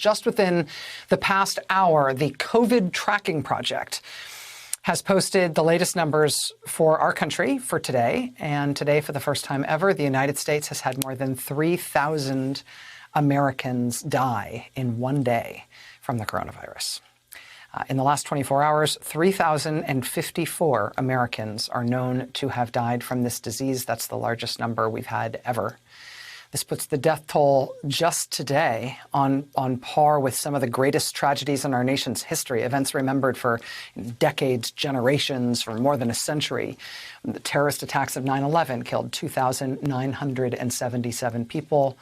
Just within the past hour, the COVID Tracking Project has posted the latest numbers for our country for today. And today, for the first time ever, the United States has had more than 3,000 Americans die in one day from the coronavirus. In the last 24 hours, 3,054 Americans are known to have died from this disease. That's the largest number we've had ever. This puts the death toll just today on par with some of the greatest tragedies in our nation's history, events remembered for decades, generations, for more than a century. The terrorist attacks of 9/11 killed 2,977 people.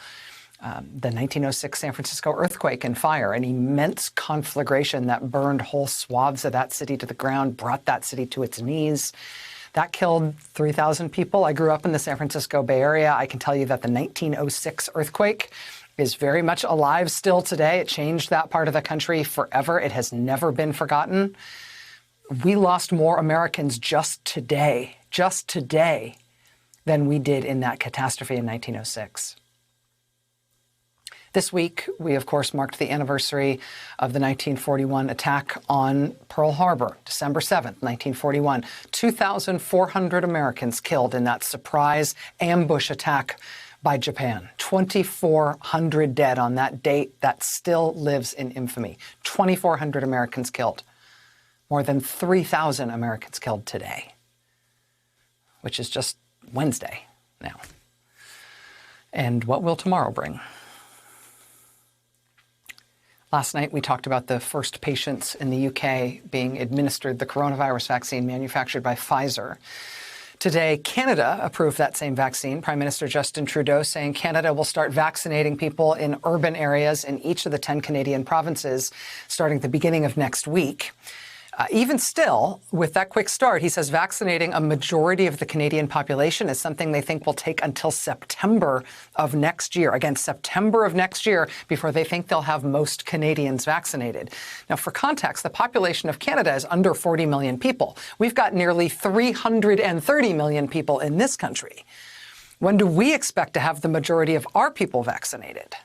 The 1906 San Francisco earthquake and fire, an immense conflagration that burned whole swaths of that city to the ground, brought that city to its knees. That killed 3,000 people. I grew up in the San Francisco Bay Area. I can tell you that the 1906 earthquake is very much alive still today. It changed that part of the country forever. It has never been forgotten. We lost more Americans just today, than we did in that catastrophe in 1906. This week, we, of course, marked the anniversary of the 1941 attack on Pearl Harbor, December 7th, 1941. 2,400 Americans killed in that surprise ambush attack by Japan. 2,400 dead on that date. That still lives in infamy. 2,400 Americans killed. More than 3,000 Americans killed today, which is just Wednesday now. And what will tomorrow bring? Last night, we talked about the first patients in the UK being administered the coronavirus vaccine manufactured by Pfizer. Today, Canada approved that same vaccine. Prime Minister Justin Trudeau saying Canada will start vaccinating people in urban areas in each of the 10 Canadian provinces starting at the beginning of next week. Even still, with that quick start, he says vaccinating a majority of the Canadian population is something they think will take until September of next year. Again, September of next year before they think they'll have most Canadians vaccinated. Now, for context, the population of Canada is under 40 million people. We've got nearly 330 million people in this country. When do we expect to have the majority of our people vaccinated?